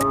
Hello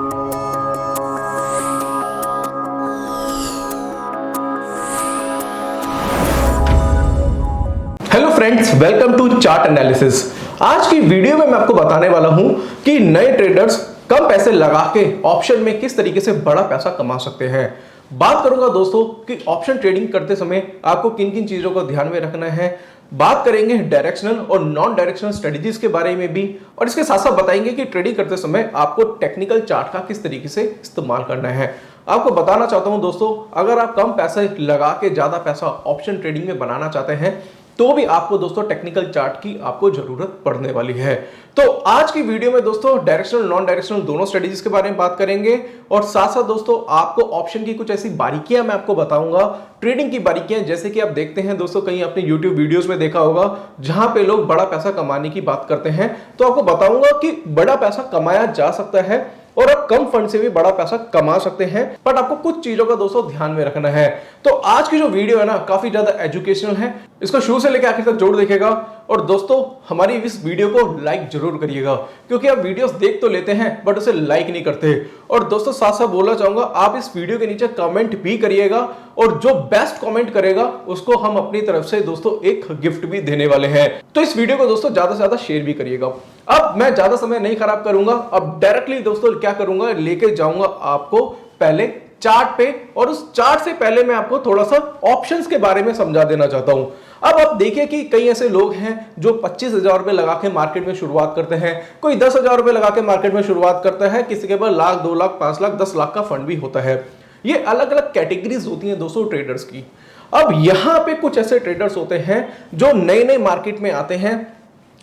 friends, welcome to chart analysis. आज की video में मैं आपको बताने वाला हूं कि नए ट्रेडर्स कम पैसे लगा के ऑप्शन में किस तरीके से बड़ा पैसा कमा सकते हैं। बात करूंगा दोस्तों कि ऑप्शन ट्रेडिंग करते समय आपको किन किन चीजों को ध्यान में रखना है। बात करेंगे डायरेक्शनल और नॉन डायरेक्शनल स्ट्रेटजीज के बारे में भी, और इसके साथ साथ बताएंगे कि ट्रेडिंग करते समय आपको टेक्निकल चार्ट का किस तरीके से इस्तेमाल करना है। आपको बताना चाहता हूं दोस्तों, अगर आप कम पैसे लगा के ज्यादा पैसा ऑप्शन ट्रेडिंग में बनाना चाहते हैं तो भी आपको दोस्तों टेक्निकल चार्ट की आपको जरूरत पड़ने वाली है। तो आज की वीडियो में दोस्तों डायरेक्शनल नॉन डायरेक्शनल दोनों स्ट्रेटजीज के बारे में बात करेंगे, और साथ साथ दोस्तों आपको ऑप्शन की कुछ ऐसी बारीकियां मैं आपको बताऊंगा, ट्रेडिंग की बारीकियां, जैसे कि आप देखते हैं दोस्तों कहीं अपने YouTube वीडियोस में देखा होगा जहां पे लोग बड़ा पैसा कमाने की बात करते हैं। तो आपको बताऊंगा कि बड़ा पैसा कमाया जा सकता है और आप कम फंड से भी बड़ा पैसा कमा सकते हैं, बट आपको कुछ चीजों का दोस्तों ध्यान में रखना है। तो आज की जो वीडियो है ना, काफी ज्यादा एजुकेशनल है, इसको शुरू से लेकर आखिर तक जरूर देखेगा। और दोस्तों हमारी इस वीडियो को लाइक जरूर करिएगा, क्योंकि आप वीडियोस देख तो लेते हैं बट उसे लाइक नहीं करते। और दोस्तों साथ साथ बोलना चाहूंगा, आप इस वीडियो के नीचे कमेंट भी करिएगा, और जो बेस्ट कमेंट करेगा उसको हम अपनी तरफ से दोस्तों एक गिफ्ट भी देने वाले हैं। तो इस वीडियो को दोस्तों ज्यादा से ज्यादा शेयर भी करिएगा। अब मैं ज्यादा समय नहीं खराब करूंगा, अब डायरेक्टली दोस्तों क्या करूंगा, लेके जाऊंगा आपको पहले चार्ट पे, और उस चार्ट से पहले मैं आपको थोड़ा सा ऑप्शंस के बारे में समझा देना चाहता हूं। अब आप देखिए कि कई ऐसे लोग हैं जो 25,000 रुपए लगा के मार्केट में शुरुआत करते हैं, कोई 10,000 रुपए लगा के मार्केट में शुरुआत करता है, किसी के पास लाख, 2 लाख, 5 लाख, 10 लाख का फंड भी होता है। ये अलग अलग कैटेगरीज होती हैं दोस्तों ट्रेडर्स की। अब यहां पे कुछ ऐसे ट्रेडर्स होते हैं जो नए नए मार्केट में आते हैं,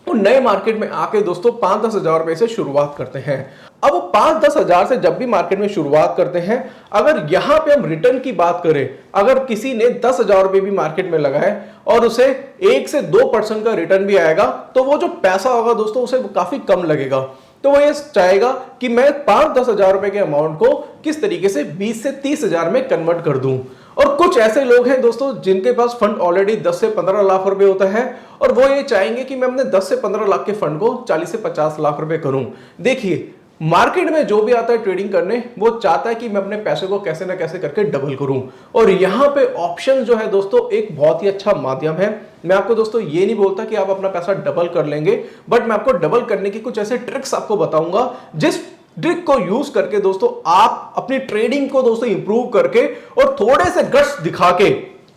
और नए मार्केट में आके दोस्तों 5-10 हजार रुपए से शुरुआत करते हैं। अब वो 5-10 हजार से जब भी मार्केट में शुरुआत करते हैं, अगर यहां पे हम रिटर्न की बात करें, अगर किसी ने 10,000 रुपए भी मार्केट में लगाए और उसे 1 से 2% का रिटर्न भी आएगा, तो वो जो पैसा होगा दोस्तों उसे काफी कम लगेगा। तो वो ये चाहेगा कि मैं 5-10 हजार रुपए के अमाउंट को किस तरीके से 20 से 30 हजार में कन्वर्ट कर दूं। और कुछ ऐसे लोग हैं दोस्तों जिनके पास फंड ऑलरेडी 10 से 15 लाख रुपए होता है, और वो ये चाहेंगे कि मैं अपने 10 से 15 लाख के फंड को 40 से 50 लाख रुपए करूं। देखिए, मार्केट में जो भी आता है ट्रेडिंग करने, वो चाहता है कि मैं अपने पैसे को कैसे ना कैसे करके डबल करूं, और यहां पे ऑप्शन जो है दोस्तों एक बहुत ही अच्छा माध्यम है। मैं आपको दोस्तों ये नहीं बोलता कि आप अपना पैसा डबल कर लेंगे, बट मैं आपको डबल करने की कुछ ऐसे ट्रिक्स आपको बताऊंगा, जिस ट्रिक को यूज करके दोस्तों आप अपनी ट्रेडिंग को दोस्तों इंप्रूव करके और थोड़े से गट्स दिखा के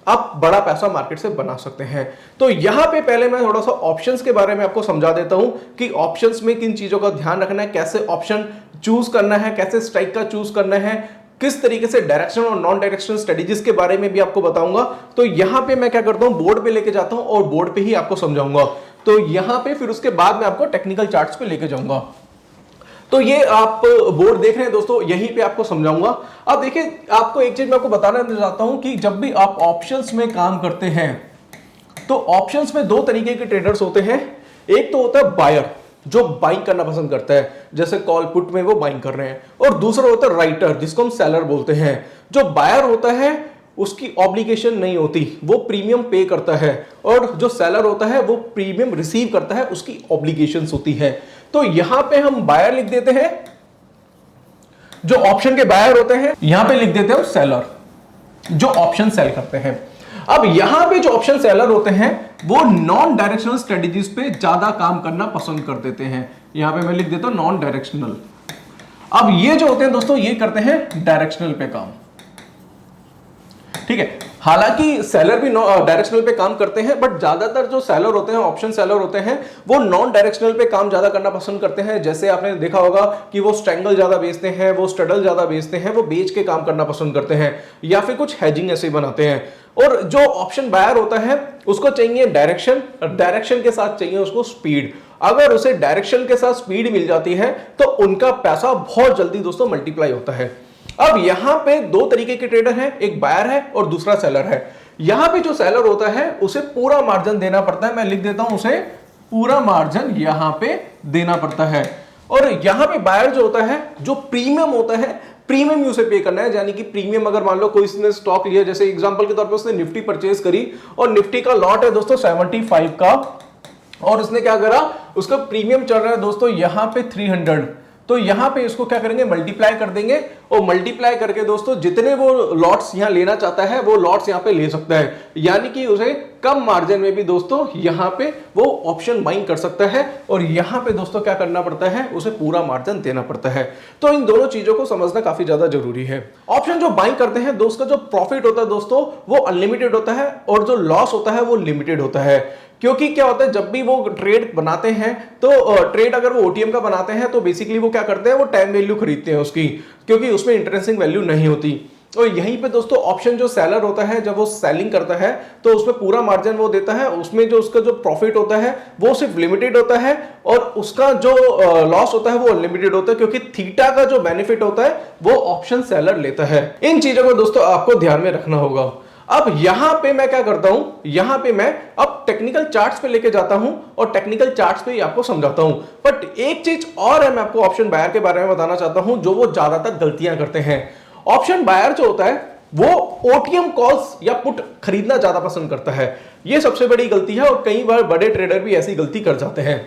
आप बड़ा पैसा मार्केट से बना सकते हैं। तो यहां पे पहले मैं थोड़ा सा ऑप्शंस के बारे में आपको समझा देता हूं कि ऑप्शंस में किन चीजों का ध्यान रखना है, कैसे ऑप्शन चूज करना है, कैसे स्ट्राइक का चूज करना है, किस तरीके से डायरेक्शनल और नॉन डायरेक्शनल स्ट्रेटजीज के बारे में भी आपको बताऊंगा। तो यहां पे मैं क्या करता हूं, बोर्ड पे लेके जाता हूं और बोर्ड पे ही आपको समझाऊंगा। तो यहां पे फिर उसके बाद मैं आपको टेक्निकल चार्ट्स पे लेके जाऊंगा। तो ये आप बोर्ड देख रहे हैं दोस्तों, यहीं पे आपको समझाऊंगा। अब देखिए, आपको एक चीज मैं आपको बताना चाहता हूं कि जब भी आप ऑप्शंस में काम करते हैं तो ऑप्शंस में 2 तरीके के ट्रेडर्स होते हैं। एक तो होता है बायर, जो बाइंग करना पसंद करता है, जैसे कॉल पुट में वो बाइंग कर रहे हैं, और दूसरा होता है राइटर, जिसको हम सेलर बोलते हैं। जो बायर होता है उसकी ऑब्लिगेशन नहीं होती, वो प्रीमियम पे करता है, और जो सेलर होता है वो प्रीमियम रिसीव करता है, उसकी ऑब्लिगेशंस होती है। तो यहां पे हम बायर लिख देते हैं, जो ऑप्शन के बायर होते हैं, यहां पे लिख देते हैं सेलर, जो ऑप्शन सेल करते हैं। अब यहां पे जो ऑप्शन सेलर होते हैं वो नॉन डायरेक्शनल स्ट्रेटजीज पे ज्यादा काम करना पसंद कर देते हैं। यहां पे मैं लिख देता हूं नॉन डायरेक्शनल। अब ये जो होते हैं दोस्तों ये करते हैं डायरेक्शनल पे काम, ठीक है। हालांकि सेलर भी डायरेक्शनल पे काम करते हैं, बट ज्यादातर जो सेलर होते हैं, ऑप्शन सेलर होते हैं, वो नॉन डायरेक्शनल पे काम ज्यादा करना पसंद करते हैं। जैसे आपने देखा होगा कि वो स्ट्रैंगल ज्यादा बेचते हैं, वो स्ट्रडल ज्यादा बेचते हैं, वो बेच के काम करना पसंद करते हैं, या फिर कुछ हेजिंग ऐसे बनाते हैं। और जो ऑप्शन बायर होता है उसको चाहिए डायरेक्शन, डायरेक्शन के साथ चाहिए उसको स्पीड। अगर उसे डायरेक्शन के साथ स्पीड मिल जाती है तो उनका पैसा बहुत जल्दी दोस्तों मल्टीप्लाई होता है। अब यहां पे 2 तरीके के ट्रेडर हैं, एक बायर है और दूसरा सेलर है। यहां पे जो सेलर होता है उसे पूरा मार्जिन देना पड़ता है, मैं लिख देता हूं उसे पूरा मार्जिन यहां पे देना पड़ता है। और यहां पे बायर जो होता है, जो प्रीमियम होता है, प्रीमियम उसे पे करना है। यानी कि प्रीमियम अगर मान लो कोई इसने स्टॉक लिया, जैसे एग्जांपल के तौर पे उसने निफ्टी परचेज करी और निफ्टी का लॉट है दोस्तों 75 का, और उसने क्या करा, उसका प्रीमियम चल रहा है दोस्तों यहां पे 300, तो यहां पे इसको क्या करेंगे, मल्टीप्लाई कर देंगे और मल्टीप्लाई करके दोस्तों जितने वो लॉट्स यहां लेना चाहता है वो लॉट्स यहां पे ले सकता है, यानी कि उसे कम मार्जिन में भी दोस्तों यहां पे वो ऑप्शन बाइंग कर सकता है और यहां पे दोस्तों क्या करना पड़ता है, उसे पूरा मार्जिन देना पड़ता है। तो इन दोनों चीजों को समझना काफी ज्यादा जरूरी है। ऑप्शन जो बाइंग करते हैं दोस्तों, जो प्रॉफिट होता है दोस्तों वो अनलिमिटेड होता है और जो लॉस होता है वो लिमिटेड होता है। क्योंकि क्या होता है, जब भी वो ट्रेड बनाते हैं तो ट्रेड अगर वो ओटीएम का बनाते हैं तो बेसिकली वो क्या करते हैं, वो टाइम वैल्यू खरीदते हैं उसकी, क्योंकि उसमें इंटरेस्टिंग वैल्यू नहीं होती। और यहीं पे दोस्तों ऑप्शन जो सेलर होता है जब वो सेलिंग करता है तो उसमें पूरा मार्जिन वो देता है, उसमें जो उसका जो प्रॉफिट होता है वो सिर्फ लिमिटेड होता है और उसका जो लॉस होता है वो अनलिमिटेड होता है, क्योंकि थीटा का जो बेनिफिट होता है वो ऑप्शन सेलर लेता है। इन चीजों को दोस्तों आपको ध्यान में रखना होगा। अब यहां पे मैं क्या करता हूं, यहां पे मैं अब टेक्निकल चार्ट्स पे लेके जाता हूं और टेक्निकल चार्ट्स पे ही आपको समझाता हूं। बट एक चीज और है, मैं आपको ऑप्शन बायर के बारे में बताना चाहता हूं जो वो ज्यादातर गलतियां करते हैं। ऑप्शन बायर जो होता है वो ओटीएम कॉल्स या पुट खरीदना ज्यादा पसंद करता है, ये सबसे बड़ी गलती है और कई बार बड़े ट्रेडर भी ऐसी गलती कर जाते हैं।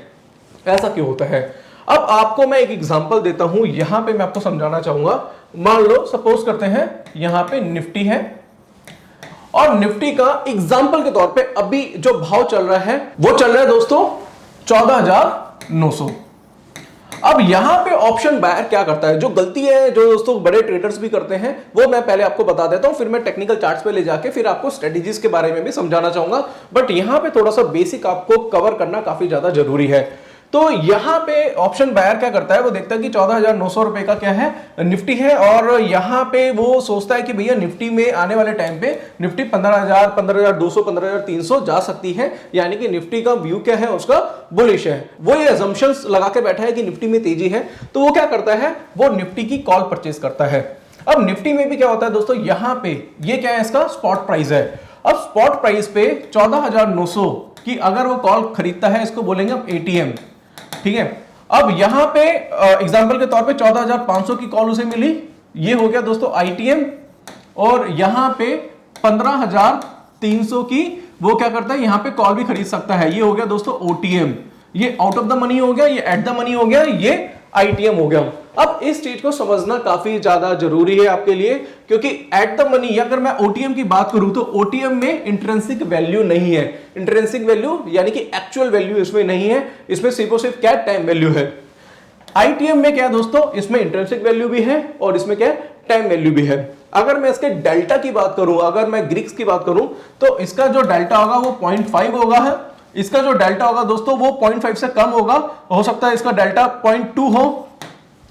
ऐसा क्यों होता है, अब आपको मैं एक एग्जांपल देता हूं, यहां पे मैं आपको समझाना चाहूंगा। मान लो सपोज करते हैं यहां पे निफ्टी है और निफ्टी का एग्जांपल के तौर पे अभी जो भाव चल रहा है वो चल रहा है दोस्तों 14,900। अब यहां पे ऑप्शन बायर क्या करता है, जो गलती है जो दोस्तों बड़े ट्रेडर्स भी करते हैं वो मैं पहले आपको बता देता हूं, फिर मैं टेक्निकल चार्ट्स पे ले जाके फिर आपको स्ट्रेटेजीज के बारे में भी समझाना चाहूंगा। बट यहां पे थोड़ा सा बेसिक आपको कवर करना काफी ज्यादा जरूरी है। तो यहां पे ऑप्शन बायर क्या करता है, वो देखता है कि 14,900 रुपए का क्या है, निफ्टी है, और यहां पे वो सोचता है कि भैया निफ्टी में आने वाले टाइम पे निफ्टी 15,000, 15,200, 15,300 जा सकती है, यानी कि निफ्टी का व्यू क्या है, उसका बुलिश है। वो ये अजम्पशंस लगा के बैठा है कि निफ्टी में तेजी है, तो वो क्या करता है, वो निफ्टी की कॉल परचेज करता है। अब निफ्टी में भी क्या होता है दोस्तों, यहां पे ये क्या है, इसका स्पॉट प्राइस है। अब स्पॉट प्राइस पे 14,900 की अगर वो कॉल खरीदता है, इसको बोलेंगे अब एटीएम, ठीक है। अब यहां पे एग्जांपल के तौर पे 14,500 की कॉल उसे मिली, ये हो गया दोस्तों आईटीएम, और यहां पे 15,300 की वो क्या करता है, यहां पे कॉल भी खरीद सकता है, ये हो गया दोस्तों ओटीएम। ये आउट ऑफ द मनी हो गया, ये एट द मनी हो गया, ये आईटीएम हो गया। अब इस चीज को समझना काफी ज्यादा जरूरी है आपके लिए, क्योंकि एट द मनी, अगर मैं ओटीएम की बात करूं तो ओटीएम में इंट्रिंसिक वैल्यू नहीं है। इंट्रिंसिक वैल्यू यानी कि एक्चुअल वैल्यू इसमें नहीं है, इसमें सिर्फ और सिर्फ क्या, टाइम वैल्यू है। आईटीएम में क्या है दोस्तों, इसमें इंट्रिंसिक वैल्यू भी है और इसमें क्या है, टाइम वैल्यू भी है। अगर मैं इसके डेल्टा की बात करूं, अगर मैं ग्रीक्स की बात करूं तो इसका जो डेल्टा होगा वो 0.5 होगा है, इसका जो डेल्टा होगा दोस्तों वो 0.5 से कम होगा, हो सकता है इसका डेल्टा 0.2 हो,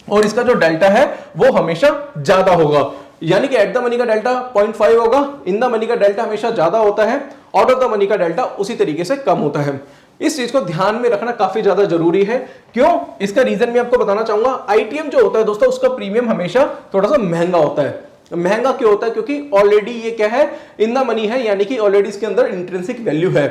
और इसका जो डेल्टा है वो हमेशा ज्यादा होगा, यानी कि एट द मनी का डेल्टा 0.5 होगा, इन द मनी का डेल्टा हमेशा ज्यादा होता है, आउट ऑफ द मनी का डेल्टा उसी तरीके से कम होता है। इस चीज को ध्यान में रखना काफी ज्यादा जरूरी है। क्यों, इसका रीजन भी आपको बताना चाहूंगा। आईटीएम जो होता है दोस्तों, उसका प्रीमियम हमेशा थोड़ा सा महंगा होता है। महंगा क्यों होता है, क्योंकि ऑलरेडी ये क्या है, इन द मनी है, यानी कि ऑलरेडी इसके अंदर इंट्रिंसिक वैल्यू है।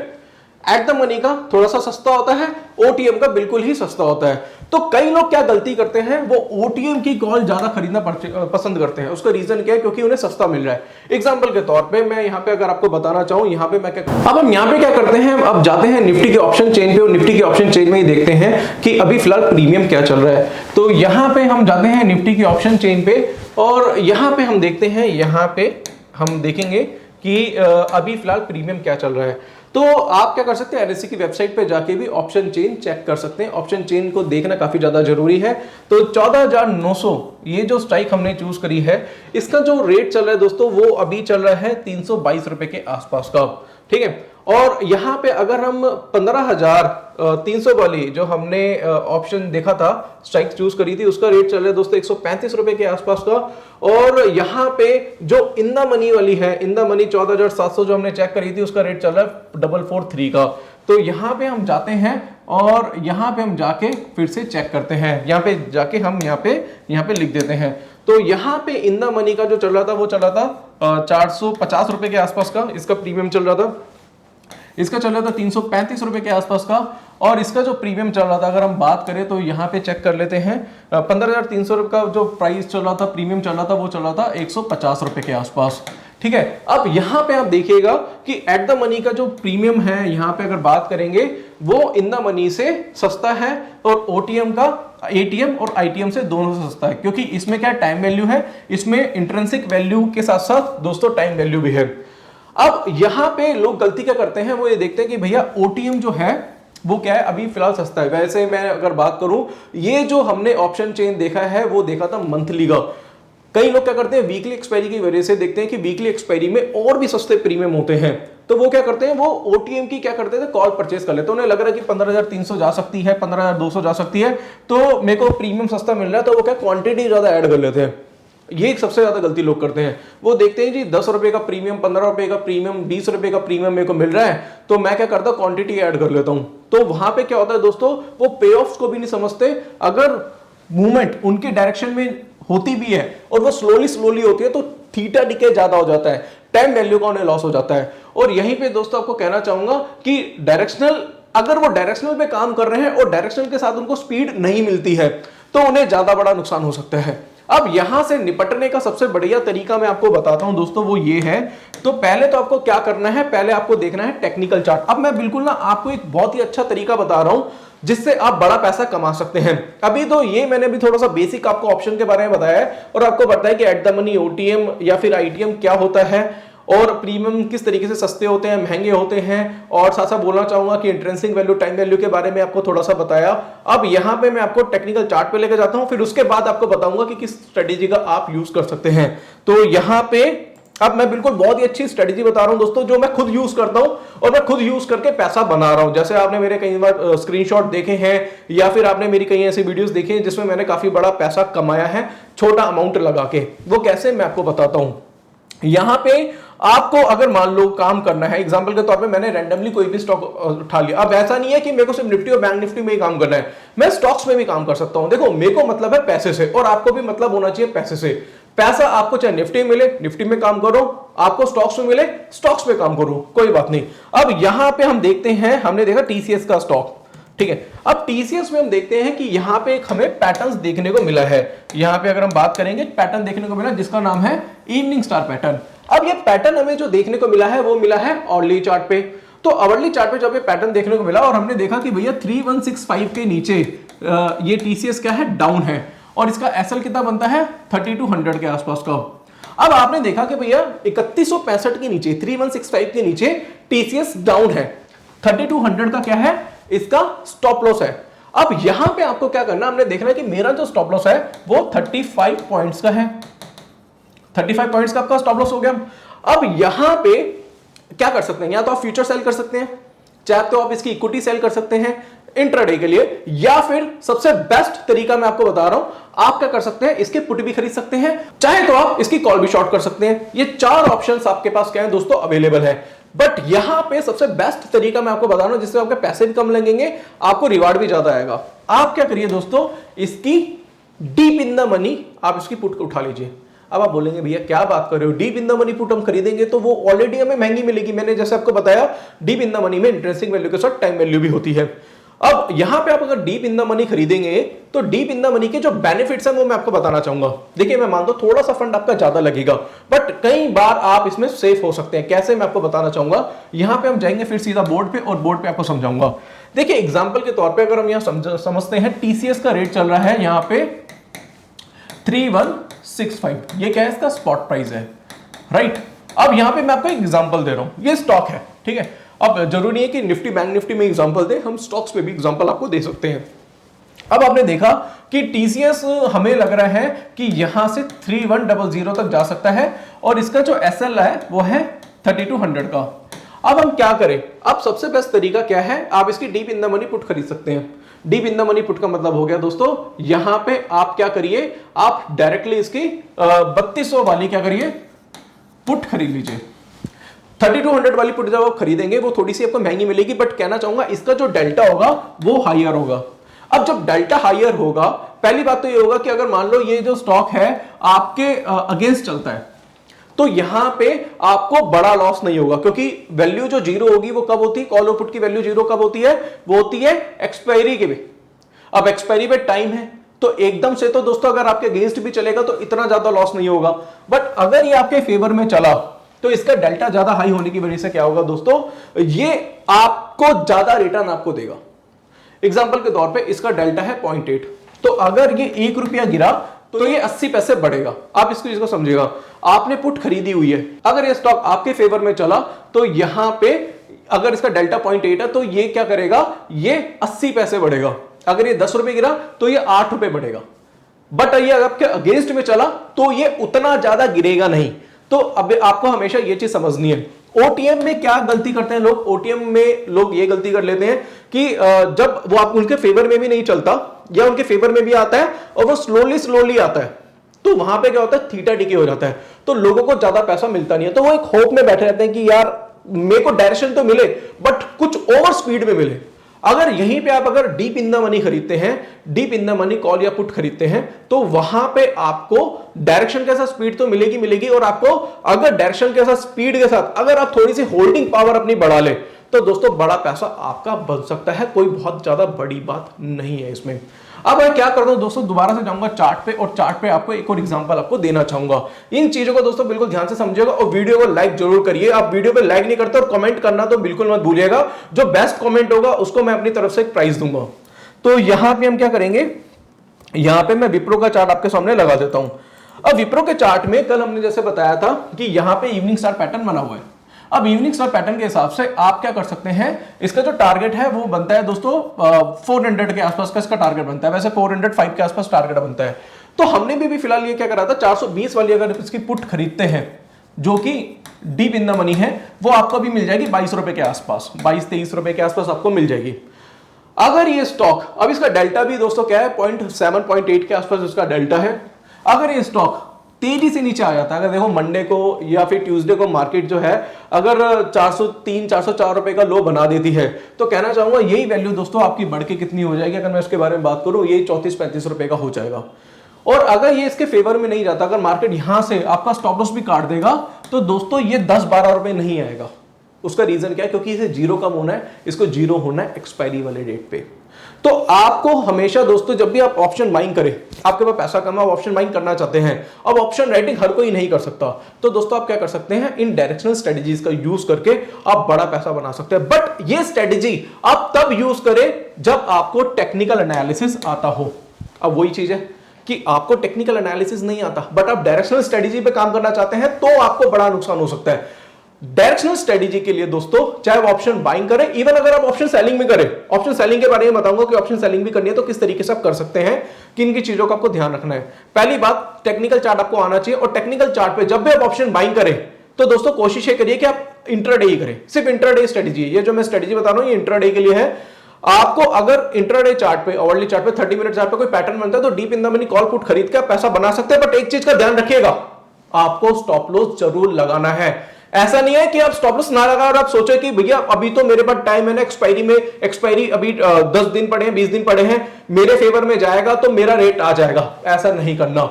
एट द मनी का थोड़ा सा सस्ता होता है, ओटीएम का बिल्कुल ही सस्ता होता है। तो कई लोग क्या गलती करते हैं, वो ओटीएम की कॉल ज्यादा खरीदना पसंद करते हैं। उसका रीजन क्या है, क्योंकि उन्हें सस्ता मिल रहा है। एग्जांपल के तौर पे मैं यहाँ पे अगर आपको बताना चाहूं, यहाँ पे मैं क्या, अब हम यहाँ पे क्या करते हैं, अब जाते हैं निफ्टी के ऑप्शन चेन पे और निफ्टी के ऑप्शन चेन में ही देखते हैं कि अभी फिलहाल प्रीमियम क्या चल रहा है। तो यहाँ पे हम जाते हैं निफ्टी की ऑप्शन चेन पे और यहाँ पे हम देखते हैं, यहाँ पे हम देखेंगे कि अभी फिलहाल प्रीमियम क्या चल रहा है। तो आप क्या कर सकते हैं, एनएससी की वेबसाइट पे जाके भी ऑप्शन चेन चेक कर सकते हैं। ऑप्शन चेन को देखना काफी ज्यादा जरूरी है। तो 14,900 ये जो स्ट्राइक हमने चूज करी है, इसका जो रेट चल रहा है दोस्तों वो अभी चल रहा है 322 रुपए के आसपास का, ठीक है। और यहाँ पे अगर हम 15,300 वाली जो हमने ऑप्शन देखा था, स्ट्राइक चूज करी थी, उसका रेट चल रहा है दोस्तों 135 रुपए के आसपास का। और यहाँ पे जो इन द मनी वाली है, इन द मनी 14,700 जो हमने चेक करी थी, उसका रेट चल रहा है 443 का। तो यहाँ पे हम जाते हैं और यहाँ पे हम जाके फिर से चेक करते हैं। यहाँ पे जाके हम यहाँ पे लिख देते हैं। तो यहाँ पे इन द मनी का जो चल रहा था वो चल रहा था 450 रुपए के आसपास का, इसका प्रीमियम चल रहा था। इसका चल रहा था 335 रुपए के आसपास का। और इसका जो प्रीमियम चल रहा था, अगर हम बात करें तो यहाँ पे चेक कर लेते हैं, 15,300 रुपए का जो प्राइस चल रहा था, प्रीमियम चल रहा था, वो चल रहा था 150 रुपए के आसपास, ठीक है। अब यहाँ पे आप देखिएगा कि एट द मनी का जो प्रीमियम है, यहाँ पे अगर बात करेंगे वो इन द मनी से सस्ता है और ओटीएम का एटीएम और आईटीएम से दोनों से सस्ता है, क्योंकि इसमें क्या टाइम वैल्यू है, इसमें इंट्रिंसिक वैल्यू के साथ साथ दोस्तों टाइम वैल्यू भी है। अब यहां पे लोग गलती क्या करते हैं, वो ये देखते हैं कि भैया ओटीएम जो है वो क्या है, अभी फिलहाल सस्ता है। वैसे मैं अगर बात करूं, ये जो हमने ऑप्शन चेन देखा है वो देखा था मंथली का। कई लोग क्या करते हैं, वीकली एक्सपायरी की वजह से देखते हैं कि वीकली एक्सपायरी में और भी सस्ते प्रीमियम होते हैं, तो वो क्या करते हैं, वो ओटीएम की क्या करते थे, कॉल परचेज कर लेते हैं। उन्हें लग रहा है कि 15,300 जा सकती है, 15,200 जा सकती है, तो मेरे को प्रीमियम सस्ता मिल रहा है, तो वो क्या क्वांटिटी ज्यादा ऐड कर लेते हैं। ये एक सबसे ज्यादा गलती लोग करते हैं। वो देखते हैं जी 10 रुपए का प्रीमियम, 15 रुपए का प्रीमियम, 20 रुपए का प्रीमियम मेरे को मिल रहा है, तो मैं क्या करता हूं, क्वांटिटी ऐड कर लेता हूं। तो वहां पे क्या होता है दोस्तों, वो पे ऑफ्स को भी नहीं समझते। अगर मूवमेंट उनके डायरेक्शन में होती भी है और वो स्लोली होती है, तो थीटा डिके ज्यादा हो जाता है, टाइम वैल्यू का उन्हें लॉस हो जाता है। और यहीं पे दोस्तों आपको कहना चाहूंगा कि डायरेक्शनल, अगर वो डायरेक्शनल पे काम कर रहे हैं और डायरेक्शनल के साथ उनको स्पीड नहीं मिलती है, तो उन्हें ज्यादा बड़ा नुकसान हो सकता है। अब यहां से निपटने का सबसे बढ़िया तरीका मैं आपको बताता हूं दोस्तों, वो ये है। तो पहले तो आपको क्या करना है, पहले आपको देखना है टेक्निकल चार्ट। अब मैं बिल्कुल ना आपको एक बहुत ही अच्छा तरीका बता रहा हूं जिससे आप बड़ा पैसा कमा सकते हैं। अभी तो ये मैंने भी थोड़ा सा बेसिक आपको ऑप्शन के बारे में बताया है और आपको बताया कि एट द मनी ओटीएम या फिर आईटीएम क्या होता है और प्रीमियम किस तरीके से सस्ते होते हैं, महंगे होते हैं, और साथ साथ बोलना चाहूंगा कि इंट्रिंसिक वैल्यू, टाइम वैल्यू के बारे में आपको थोड़ा सा बताया। अब यहां पे मैं आपको टेक्निकल चार्ट पे लेकर जाता हूं, फिर उसके बाद आपको बताऊंगा कि किस स्ट्रेटेजी का आप यूज कर सकते हैं। तो यहां पे अब मैं बिल्कुल बहुत ही अच्छी स्ट्रेटेजी बता रहा हूं दोस्तों, जो मैं खुद यूज करता हूं और मैं खुद यूज करके पैसा बना रहा हूं। जैसे आपने मेरे कई बार स्क्रीनशॉट देखे हैं या फिर आपने मेरी कई ऐसी वीडियोस देखी हैं जिसमें मैंने काफी बड़ा पैसा कमाया है छोटा अमाउंट लगा के। वो कैसे, मैं आपको बताता हूं। यहां पे आपको अगर मान लो काम करना है, एग्जांपल के तौर पे मैंने रैंडमली कोई भी स्टॉक उठा लिया। अब ऐसा नहीं है कि मेरे को सिर्फ निफ्टी और बैंक निफ्टी में ही काम करना है, मैं स्टॉक्स में भी काम कर सकता हूं। देखो मेरे को मतलब है पैसे से, और आपको भी मतलब होना चाहिए पैसे से। पैसा आपको चाहे निफ्टी मिले, निफ्टी में काम करो, आपको स्टॉक्स में मिले, स्टॉक्स में काम करो, कोई बात नहीं। अब यहां पे हम देखते हैं, हमने देखा टीसीएस का स्टॉक, ठीक है। अब टीसीएस में हम देखते हैं कि यहां पे एक हमें पैटर्न्स देखने को मिला है। यहां पे अगर हम बात करेंगे, पैटर्न देखने को मिला जिसका नाम है इवनिंग स्टार पैटर्न। अब ये पैटर्न हमें जो देखने को मिला है वो मिला है ऑर्ली चार्ट पे। तो ऑर्ली चार्ट पे जब ये पैटर्न देखने को मिला और हमने देखा कि भैया 3165 के नीचे ये टीसीएस क्या है, डाउन है, और इसका एसएल कितना बनता है 3200 के आसपास का। अब आपने देखा कि भैया 3165 के नीचे, 3165 के नीचे टीसीएस डाउन है, 3200 का क्या है, इसका स्टॉप लॉस है। अब यहां पे आपको क्या करना, हमने देखना है कि मेरा जो स्टॉप लॉस है वो 35 पॉइंट्स का है, 35 पॉइंट्स का आपका स्टॉप लॉस हो गया। अब यहां पे क्या कर सकते हैं, या तो आप फ्यूचर सेल कर सकते हैं, चाहे तो आप इसकी इक्विटी सेल कर सकते हैं इंट्राडे के लिए, या फिर सबसे बेस्ट तरीका मैं आपको बता रहा हूं, आप क्या कर सकते हैं, इसके पुट भी खरीद सकते हैं, चाहे तो आप इसकी कॉल भी शॉर्ट कर सकते हैं। ये 4 ऑप्शंस आपके पास क्या है दोस्तों, अवेलेबल है। बट यहां पे सबसे बेस्ट तरीका मैं आपको बता रहा हूं जिससे आपके पैसे भी कम लगेंगे, आपको रिवार्ड भी ज्यादा आएगा। आप क्या करिए दोस्तों, इसकी डीप इन द मनी आप इसकी पुट उठा लीजिए। अब आप बोलेंगे भैया क्या बात कर रहे हो, deep in the money put हम खरीदेंगे तो वो ऑलरेडी हमें महंगी मिलेगी। मैंने जैसे आपको बताया डीप इन द मनी में इंट्रिंसिक वैल्यू के साथ टाइम वैल्यू भी होती है। अब यहां पे आप अगर डीप इन द मनी खरीदेंगे तो डीप इन द मनी के जो बेनिफिट्स हैं वो मैं आपको बताना चाहूंगा। देखिए मैं मानता हूं थोड़ा सा फंड आपका ज्यादा लगेगा, बट कई बार आप इसमें सेफ हो सकते हैं। कैसे, मैं आपको बताना चाहूंगा। यहां पे हम जाएंगे फिर सीधा बोर्ड पे, और बोर्ड पे आपको समझाऊंगा। देखिए एग्जांपल के तौर पे अगर हम यहां समझते हैं, टीसीएस का रेट चल रहा है यहां पे 3165, ये क्या है, इसका स्पॉट प्राइस है, राइट। अब यहां पे मैं आपको एक एग्जांपल दे रहा हूं, ये स्टॉक है, ठीक है। अब जरूरी नहीं है कि निफ्टी बैंक निफ्टी में एग्जांपल दे, हम स्टॉक्स पे भी एग्जांपल आपको दे सकते हैं। अब आपने देखा कि टीसीएस हमें लग रहा है कि यहां से 3100 तक जा सकता है, और इसका जो एसएल है वो है 3200 का। अब हम क्या करें, अब सबसे बेस्ट तरीका क्या है, आप इसकी deep in the money put खरीद सकते हैं। Deep in the money put का मतलब हो गया दोस्तों, यहां पे आप क्या करिए, आप डायरेक्टली इसकी 3200 वाली क्या करिए, पुट खरीद लीजिए। 3200 वाली पुट जब आप खरीदेंगे वो थोड़ी सी आपको महंगी मिलेगी, बट कहना चाहूंगा इसका जो डेल्टा होगा वो हायर होगा। अब जब डेल्टा हायर होगा, पहली बात तो ये होगा कि अगर मान लो ये जो स्टॉक है आपके अगेंस्ट चलता है, तो यहां पे आपको बड़ा लॉस नहीं होगा, क्योंकि वैल्यू जो जीरो होगी वो कब होती है, कॉल और पुट की वैल्यू जीरो कब होती है, वो होती है एक्सपायरी के भी। अब एक्सपायरी पे टाइम है, तो एकदम से तो दोस्तों अगर आपके अगेंस्ट भी चलेगा तो इतना ज्यादा लॉस नहीं होगा। बट अगर ये आपके फेवर में चला तो इसका डेल्टा ज्यादा हाई होने की वजह से क्या होगा दोस्तों, ये आपको ज्यादा रिटर्न आपको देगा। एग्जांपल के तौर पे इसका डेल्टा है 0.8, तो अगर ये 1 रुपया गिरा तो ये 80 पैसे बढ़ेगा। आप इसको चीज को समझिएगा, आपने पुट खरीदी हुई है, अगर ये स्टॉक आपके फेवर में चला तो यहां पे अगर इसका डेल्टा 0.8 है तो ये क्या करेगा, ये 80 पैसे बढ़ेगा। अगर ये 10 रुपए गिरा तो ये 8 रुपए बढ़ेगा। बट ये आपके अगेंस्ट में चला तो ये उतना ज्यादा गिरेगा नहीं। तो अब आपको हमेशा ये चीज समझनी है। ओटीएम में क्या गलती करते हैं लोग, ओटीएम में लोग ये गलती कर लेते हैं कि जब वो आप उनके फेवर में भी नहीं चलता या उनके फेवर में भी आता है और वो स्लोली आता है, तो वहां पे क्या होता है, थीटा डीके हो जाता है, तो लोगों को ज्यादा पैसा मिलता नहीं है। तो वो एक होप में बैठे रहते हैं कि यार मेरे को डायरेक्शन तो मिले बट कुछ ओवर स्पीड में मिले। अगर यहीं पे आप अगर डीप इन द मनी खरीदते हैं, deep in the money call या पुट खरीदते हैं, तो वहां पे आपको डायरेक्शन के साथ स्पीड तो मिलेगी और आपको अगर डायरेक्शन के साथ स्पीड के साथ अगर आप थोड़ी सी होल्डिंग पावर अपनी बढ़ा ले तो दोस्तों बड़ा पैसा आपका बन सकता है। कोई बहुत ज्यादा बड़ी बात नहीं है इसमें। अब मैं क्या करता हूं दोस्तों, दोबारा से जाऊंगा चार्ट पे और चार्ट पे आपको एक और एग्जांपल आपको देना चाहूंगा। इन चीजों को दोस्तों बिल्कुल ध्यान से समझिएगा और वीडियो को लाइक जरूर करिए। आप वीडियो पे लाइक नहीं करते और कमेंट करना तो बिल्कुल मत भूलिएगा। जो बेस्ट कमेंट होगा उसको मैं अपनी तरफ से एक प्राइज दूंगा। तो यहां पे हम क्या करेंगे, यहां पे मैं विप्रो का चार्ट आपके सामने लगा देता हूं। अब विप्रो के चार्ट में कल हमने जैसे बताया था कि यहां पे इवनिंग स्टार पैटर्न बना हुआ है। अब इवनिंग स्टार पैटर्न के हिसाब से आप क्या कर सकते हैं, इसका जो टारगेट है वो बनता है दोस्तों 400 के आसपास का इसका टारगेट बनता है। वैसे 405 के आसपास टारगेट बनता है। तो हमने भी फिलहाल ये क्या करा था, 420 वाली अगर इसकी पुट खरीदते हैं जो कि डीप इन द मनी है, वो आपको भी मिल जाएगी 22 रुपए के आसपास, 22-23 रुपए के आसपास आपको मिल जाएगी। अगर ये स्टॉक, अब इसका डेल्टा भी दोस्तों क्या है, 0.7 0.8 के आसपास इसका डेल्टा है। अगर ये स्टॉक तेजी से नीचे आ जाता है, अगर देखो मंडे को या फिर ट्यूसडे को मार्केट जो है अगर 403-404 रुपए का लो बना देती है, तो कहना चाहूंगा यही वैल्यू दोस्तों आपकी बढ़ के कितनी हो जाएगी, अगर मैं इसके बारे में बात करूं, यही 34-35 रुपए का हो जाएगा। और अगर ये इसके फेवर में नहीं जाता, अगर मार्केट यहां से आपका स्टॉप लॉस भी काट देगा, तो दोस्तों ये 10-12 रुपए नहीं आएगा। उसका रीजन क्या है, क्योंकि इसे जीरो कम होना है, इसको जीरो होना है एक्सपायरी वाले डेट पे। तो आपको हमेशा दोस्तों जब भी आप ऑप्शन बाइंग करें, आपके पास पैसा कम है, ऑप्शन बाइंग करना चाहते हैं, अब ऑप्शन राइटिंग हर कोई नहीं कर सकता, तो दोस्तों आप क्या कर सकते हैं, इन डायरेक्शनल स्ट्रेटजीज का यूज करके आप बड़ा पैसा बना सकते हैं। बट ये स्ट्रेटजी आप तब यूज करें जब आपको टेक्निकल एनालिसिस आता हो। अब वही चीज है कि आपको टेक्निकल एनालिसिस नहीं आता बट आप डायरेक्शनल स्ट्रेटजी पे काम करना चाहते हैं, तो आपको बड़ा नुकसान हो सकता है। डायरेक्शनल स्ट्रेटजी के लिए दोस्तों चाहे वो ऑप्शन बाइंग करें, इवन अगर आप ऑप्शन सेलिंग में करें, ऑप्शन सेलिंग के बारे में बताऊंगा कि ऑप्शन सेलिंग भी करनी है तो किस तरीके से आप कर सकते हैं, किन की चीजों का आपको ध्यान रखना है। पहली बात, टेक्निकल चार्ट आपको आना चाहिए और टेक्निकल चार्ट पे जब भी आप ऑप्शन बाइंग करें तो दोस्तों कोशिश ये करिए कि आप इंट्राडे ही करें, सिर्फ इंट्राडे स्ट्रेटजी। ये जो मैं स्ट्रेटजी बता रहा हूं ये इंट्राडे के लिए है। आपको अगर इंट्राडे चार्ट पे, आवरली चार्ट पे, 30 मिनट चार्ट पे कोई पैटर्न बनता है तो deep in the money call put खरीद के आप पैसा बना सकते हैं। बट एक चीज का ध्यान रखिएगा, आपको स्टॉप लॉस जरूर लगाना है। ऐसा नहीं है कि आप स्टॉप लॉस ना लगा और आप सोचे कि भैया अभी तो मेरे पास टाइम है ना, एक्सपायरी अभी 10 दिन पड़े हैं, 20 दिन पड़े हैं, मेरे फेवर में जाएगा तो मेरा रेट आ जाएगा। ऐसा नहीं करना,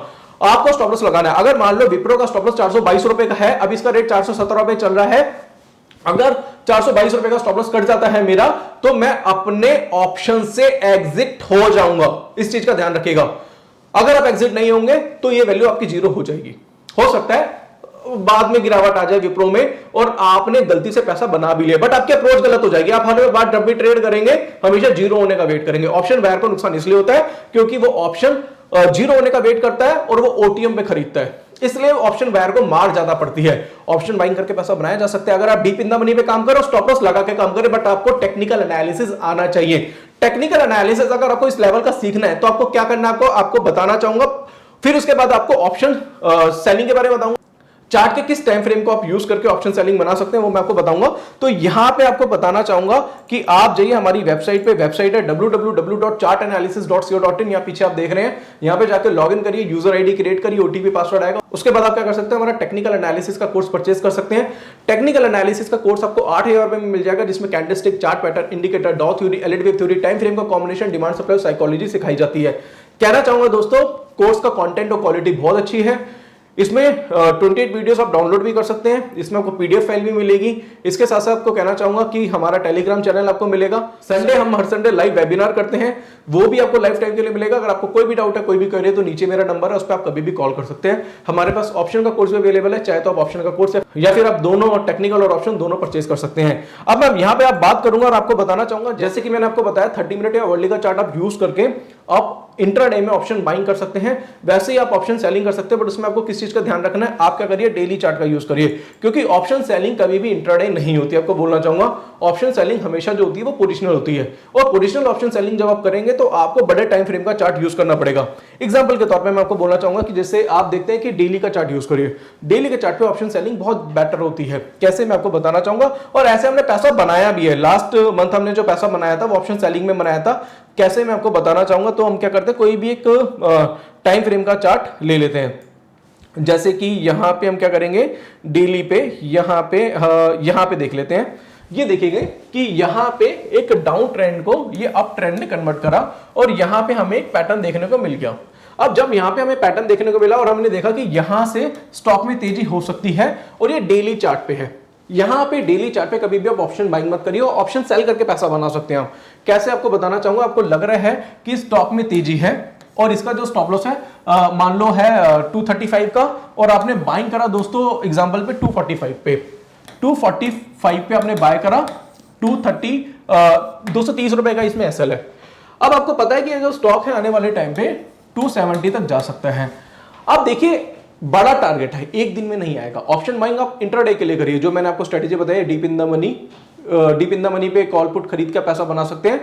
आपको स्टॉप लॉस लगाना है। अगर मान लो विप्रो का स्टॉप लॉस 422 रुपए का है, अब इसका रेट 417 रुपए चल रहा है, अगर 422 रुपए का स्टॉप लॉस कट जाता है मेरा, तो मैं अपने ऑप्शन से एग्जिट हो जाऊंगा। इस चीज का ध्यान रखिएगा। अगर आप एग्जिट नहीं होंगे तो ये वैल्यू आपकी जीरो हो जाएगी। हो सकता है बाद में गिरावट आ जाए विप्रो में और आपने गलती से पैसा बना भी लिया, बट आपकी अप्रोच गलत हो जाएगी। आप हर बार जब भी ट्रेड करेंगे हमेशा जीरो होने का वेट करेंगे। ऑप्शन बायर को नुकसान इसलिए होता है क्योंकि वो ऑप्शन जीरो होने का वेट करता है और वो ओटीएम पे खरीदता है, इसलिए ऑप्शन बायर को मार ज्यादा पड़ती है। ऑप्शन बाइंग करके पैसा बनाया जा सकता है अगर आप डीप इन द मनी पे काम करो, स्टॉप लॉस लगा के काम करें, बट आपको टेक्निकल एनालिसिस आना चाहिए। टेक्निकल एनालिसिस अगर आपको इस लेवल का सीखना है तो आपको क्या करना है, आपको बताना चाहूंगा। फिर उसके बाद आपको ऑप्शन सेलिंग के बारे में बताऊंगा। चार्ट के किस टाइम फ्रेम को आप यूज करके ऑप्शन सेलिंग बना सकते हैं वो मैं आपको बताऊंगा। तो यहां पे आपको बताना चाहूंगा कि आप जाइए हमारी वेबसाइट पे, वेबसाइट है www.chartanalysis.co.in। यहां पीछे आप देख रहे हैं, यहां पे जाकर लॉगिन करिए, यूजर आईडी क्रिएट करिए, ओटीपी पासवर्ड आएगा। उसके बाद आप क्या कर सकते हैं, हमारा टेक्निकल एनालिसिस का कोर्स परचेज कर सकते हैं। टेक्निकल एनालिसिस का कोर्स आपको 8000 रुपए में मिल जाएगा, जिसमें कैंडलस्टिक, चार्ट पैटर्न, इंडिकेटर, डॉ theory, LED wave theory, time frame का कॉम्बिनेशन, डिमांड सप्लाई, साइकोलॉजी सिखाई जाती है। कहना चाहूंगा दोस्तों, कोर्स का कंटेंट और क्वालिटी बहुत अच्छी है। इसमें 28 वीडियोस आप डाउनलोड भी कर सकते हैं, इसमें आपको पीडीएफ फाइल भी मिलेगी। इसके साथ साथ आपको कहना चाहूंगा कि हमारा टेलीग्राम चैनल आपको मिलेगा। संडे हम हर संडे लाइव वेबिनार करते हैं, वो भी आपको लाइफ टाइम के लिए मिलेगा। अगर आपको कोई भी डाउट है, कोई भी क्वेरी है, तो नीचे मेरा नंबर है, उस पर आप कभी भी कॉल कर सकते हैं। हमारे पास ऑप्शन का कोर्स भी अवेलेबल है, चाहे तो आप ऑप्शन का कोर्स है या फिर आप दोनों टेक्निकल और ऑप्शन दोनों परचेज कर सकते हैं। अब मैं यहाँ पे आप बात करूंगा और आपको बताना चाहूंगा, जैसे कि मैंने आपको बताया 30 मिनट या वर्ली का चार्ट आप यूज करके आप इंट्राडे में ऑप्शन बाइंग कर सकते हैं, वैसे ही आप ऑप्शन सेलिंग कर सकते हैं, बट उसमें आपको किस चीज का ध्यान रखना है, आप क्या करिए, डेली चार्ट का यूज करिए, क्योंकि ऑप्शन सेलिंग कभी भी इंट्राडे नहीं होती। आपको बोलना चाहूंगा ऑप्शन सेलिंग हमेशा जो होती है वो पोजिशनल होती है, और पोजिशनल ऑप्शन सेलिंग जब आप करेंगे तो आपको बड़े टाइम फ्रेम का चार्ट यूज करना पड़ेगा। एग्जांपल के तौर पे मैं आपको बोलना चाहूंगा कि जैसे आप देखते हैं कि डेली का चार्ट यूज करिए, डेली के चार्ट पे ऑप्शन सेलिंग बहुत बेटर होती है। कैसे, मैं आपको बताना चाहूंगा, और ऐसे हमने पैसा बनाया भी है। लास्ट मंथ हमने जो पैसा बनाया था वो ऑप्शन सेलिंग में बनाया था। कैसे, मैं आपको बताना चाहूंगा। तो हम क्या करते हैं, कोई भी एक टाइम फ्रेम का चार्ट ले लेते हैं, जैसे कि यहां पे हम क्या करेंगे, डेली पे यहां पे देख लेते हैं। ये देखिए कि यहां पे एक डाउन ट्रेंड को ये अप ट्रेंड ने कन्वर्ट करा, और यहां पे हमें एक पैटर्न देखने को मिल गया। अब जब यहां पे हमें पैटर्न देखने को मिला और हमने देखा कि यहां से स्टॉक में तेजी हो सकती है, और ये डेली चार्ट पे है, यहां पे डेली चार्ट पे कभी भी आप ऑप्शन बाइंग मत करिए, ऑप्शन सेल करके पैसा बना सकते हैं आप। कैसे, आपको बताना चाहूंगा। आपको लग रहा है कि स्टॉक में तेजी है और इसका जो स्टॉप लॉस है मान लो है 235 का, और आपने बाइंग करा दोस्तों एग्जांपल पे 245 पे, 245 पे आपने बाय करा, 230 रुपए का इसमें एसएल है। अब आपको पता है कि ये जो स्टॉक है आने वाले टाइम पे 270 तक जा सकता है। अब देखिए बड़ा टारगेट है, एक दिन में नहीं आएगा। ऑप्शन बाइंग आप इंट्राडे के लिए करिए, जो मैंने आपको स्ट्रेटेजी बताई, डीप इन द मनी पे कॉल पुट खरीद के पैसा बना सकते हैं।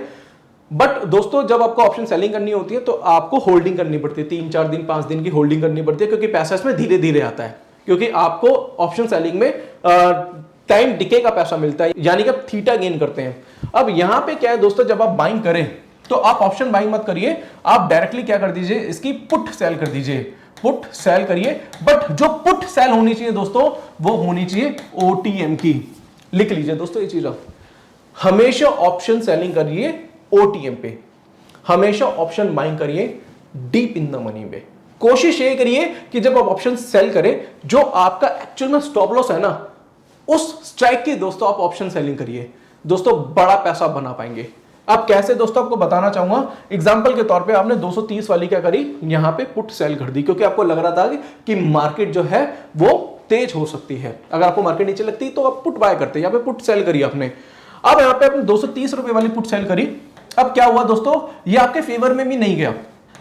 बट दोस्तों जब आपको ऑप्शन सेलिंग करनी होती है तो आपको होल्डिंग करनी पड़ती है, 3-4 दिन 5 दिन की होल्डिंग करनी पड़ती है, क्योंकि पैसा इसमें धीरे धीरे आता है, क्योंकि आपको ऑप्शन सेलिंग में टाइम डिके का पैसा मिलता है, यानी कि आप थीटा गेन करते हैं। अब यहां पे क्या है दोस्तों, जब आप बाइंग करें तो आप ऑप्शन बाइंग मत करिए, आप डायरेक्टली क्या कर दीजिए, इसकी पुट सेल कर दीजिए, पुट सेल करिए। बट जो पुट सेल होनी चाहिए दोस्तों वो होनी चाहिए ओटीएम की। लिख लीजिए दोस्तों ये चीज, आप हमेशा ऑप्शन सेलिंग करिए ओटीएम पे, हमेशा ऑप्शन बाइंग करिए डीप इन द मनी पे। कोशिश ये करिए कि जब आप ऑप्शन सेल करें, जो आपका एक्चुअल में स्टॉप लॉस है ना, उस स्ट्राइक की दोस्तों आप ऑप्शन सेलिंग करिए, दोस्तों बड़ा पैसा बना पाएंगे। अब कैसे दोस्तों आपको बताना चाहूंगा। एग्जांपल के तौर पे आपने 230 वाली क्या करी, यहां पे पुट सेल कर दी, क्योंकि आपको लग रहा था कि मार्केट जो है वो तेज हो सकती है। अगर आपको मार्केट नीचे लगती तो आप पुट बाय करते, यहां पे पुट सेल करी आपने। अब यहां पे आपने 230 रुपए वाली पुट सेल करी। अब क्या हुआ दोस्तों, ये आपके फेवर में भी नहीं गया,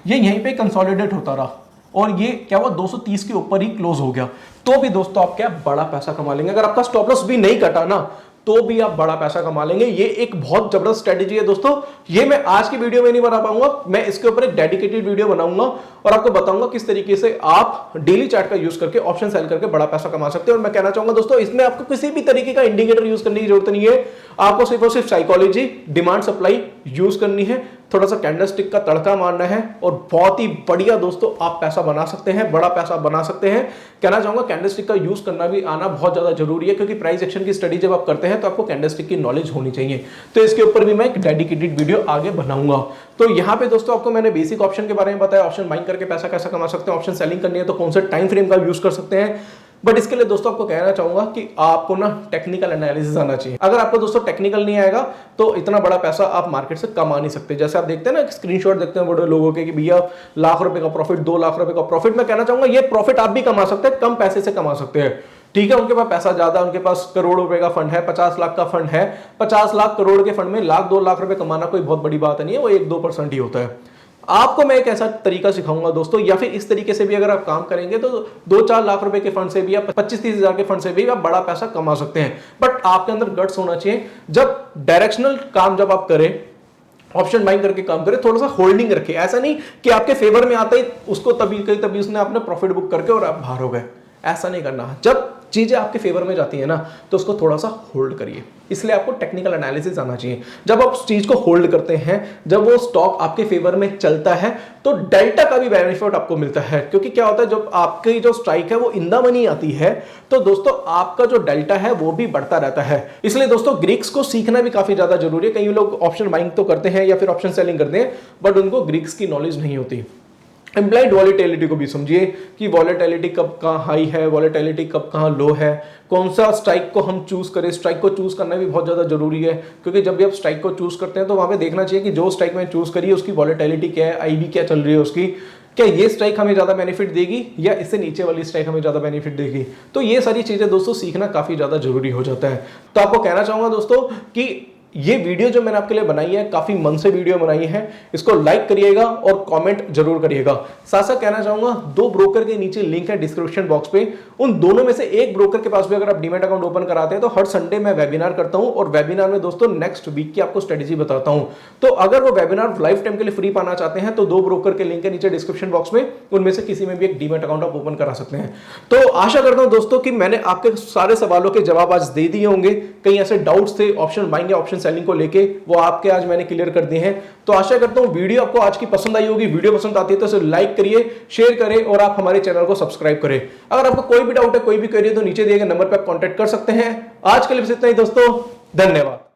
ये यहीं पे कंसोलिडेट होता रहा, और ये क्या हुआ 230 के ऊपर ही क्लोज हो गया। तो भी दोस्तों आप क्या बड़ा पैसा कमा लेंगे। अगर आपका स्टॉप लॉस भी नहीं कटा ना, तो भी आप बड़ा पैसा कमा लेंगे। ये एक बहुत जबरदस्त स्ट्रेटेजी है दोस्तों। ये मैं आज की वीडियो में नहीं बना पाऊंगा, मैं इसके ऊपर एक डेडिकेटेड वीडियो बनाऊंगा और आपको बताऊंगा किस तरीके से आप डेली चार्ट का यूज करके ऑप्शन सेल करके बड़ा पैसा कमा सकते हैं। और मैं कहना चाहूंगा दोस्तों, इसमें आपको किसी भी तरीके का इंडिकेटर यूज करने की जरूरत नहीं है, आपको सिर्फ और सिर्फ साइकोलॉजी, डिमांड सप्लाई यूज करनी है, थोड़ा सा कैंडलस्टिक का तड़का मारना है, और बहुत ही बढ़िया दोस्तों आप पैसा बना सकते हैं, बड़ा पैसा बना सकते हैं। कहना चाहूंगा कैंडलस्टिक का यूज करना भी आना बहुत ज्यादा जरूरी है, क्योंकि प्राइस एक्शन की स्टडी जब आप करते हैं तो आपको कैंडलस्टिक की नॉलेज होनी चाहिए। तो इसके ऊपर भी मैं एक डेडिकेटेड वीडियो आगे बनाऊंगा। तो यहाँ पे दोस्तों आपको मैंने बेसिक ऑप्शन के बारे में बताया, ऑप्शन बाइंग करके पैसा कैसा कमा सकते हैं, ऑप्शन सेलिंग करनी है तो कौन से टाइम फ्रेम का यूज कर सकते हैं। बट इसके लिए दोस्तों आपको कहना चाहूंगा कि आपको ना टेक्निकल एनालिसिस आना चाहिए। अगर आपको दोस्तों टेक्निकल नहीं आएगा तो इतना बड़ा पैसा आप मार्केट से कमा नहीं सकते। जैसे आप देखते हैं ना, स्क्रीनशॉट देखते हैं बड़े लोगों के कि भैया लाख रुपए का प्रॉफिट, 2 लाख रुपए का प्रॉफिट। मैं कहना चाहूंगा ये प्रॉफिट आप भी कमा सकते हैं, कम पैसे से कमा सकते हैं। ठीक है, उनके पास पैसा ज्यादा, उनके पास करोड़ रुपए का फंड है, 50 लाख का फंड है, 50 लाख करोड़ के फंड में लाख 2 लाख रुपए कमाना कोई बहुत बड़ी बात नहीं है, वो 1-2% ही होता है। आपको मैं एक ऐसा तरीका सिखाऊंगा दोस्तों, या फिर इस तरीके से भी अगर आप काम करेंगे तो 2-4 लाख रुपए के फंड से भी, या 25-30 हजार के फंड से भी आप बड़ा पैसा कमा सकते हैं। बट आपके अंदर गट्स होना चाहिए। जब डायरेक्शनल काम जब आप करें, ऑप्शन बाइंग करके काम करें, थोड़ा सा होल्डिंग रखें। ऐसा नहीं कि आपके फेवर में आता ही उसको तभी उसने अपने प्रॉफिट बुक करके और आप बाहर हो गए, ऐसा नहीं करना। जब चीजें आपके फेवर में जाती है ना, तो उसको थोड़ा सा होल्ड करिए। इसलिए आपको टेक्निकल एनालिसिस आना चाहिए। जब आप उस चीज को होल्ड करते हैं, जब वो स्टॉक आपके फेवर में चलता है, तो डेल्टा का भी बेनिफिट आपको मिलता है। क्योंकि क्या होता है, जब आपकी जो स्ट्राइक है वो इन द मनी आती है, तो दोस्तों आपका जो डेल्टा है वो भी बढ़ता रहता है। इसलिए दोस्तों ग्रीक्स को सीखना भी काफी ज्यादा जरूरी है। कई लोग ऑप्शन बाइंग तो करते हैं या फिर ऑप्शन सेलिंग करते हैं, बट उनको ग्रीक्स की नॉलेज नहीं होती। इम्प्लाइड वॉलेटिलिटी को भी समझिए कि वॉलेटिलिटी कब कहाँ हाई है, वॉलेटिलिटी कब कहाँ लो है, कौन सा स्ट्राइक को हम चूज करें। स्ट्राइक को चूज करना भी बहुत ज्यादा जरूरी है, क्योंकि जब भी आप स्ट्राइक को चूज करते हैं तो वहां पे देखना चाहिए कि जो स्ट्राइक मैंने चूज करी है उसकी वॉलेटिलिटी क्या है, आईबी क्या चल रही है उसकी, क्या ये स्ट्राइक हमें ज्यादा बेनिफिट देगी या इससे नीचे वाली स्ट्राइक हमें ज्यादा बेनिफिट देगी। तो ये सारी चीजें दोस्तों सीखना काफी ज्यादा जरूरी हो जाता है। तो आपको कहना चाहूंगा दोस्तों कि ये वीडियो जो मैंने आपके लिए बनाई है काफी मन से वीडियो बनाई है, इसको लाइक करिएगा और कमेंट जरूर करिएगा। साथ साथ कहना चाहूंगा, दो ब्रोकर के नीचे लिंक है डिस्क्रिप्शन बॉक्स पे, उन दोनों में से एक ब्रोकर के पास भी अगर आप डीमैट अकाउंट ओपन कराते हैं तो हर संडे मैं वेबिनार करता हूं और वेबिनार में दोस्तों नेक्स्ट वीक की आपको स्ट्रेटेजी बताता हूं। तो अगर वो वेबिनार लाइफ टाइम के लिए फ्री पाना चाहते हैं तो दो ब्रोकर के लिंक है नीचे डिस्क्रिप्शन बॉक्स में, उनमें से किसी में भी एक डीमैट अकाउंट आप ओपन करा सकते हैं। तो आशा करता हूं दोस्तों कि मैंने आपके सारे सवालों के जवाब आज दे दिए होंगे। कई ऐसे डाउट्स थे ऑप्शन बाइंग या ऑप्शन सेलिंग को लेके, वो आपके आज मैंने क्लियर कर दिए हैं। तो आशा करता हूं वीडियो आपको आज की पसंद आई होगी। वीडियो पसंद आती है तो इसे लाइक करिए, शेयर करें और आप हमारे चैनल को सब्सक्राइब करें। अगर आपको कोई भी डाउट है, कोई भी क्वेरी है तो नीचे दिए गए नंबर पर कांटेक्ट कर सकते हैं। आज के लिए बस इतना ही दोस्तों, धन्यवाद।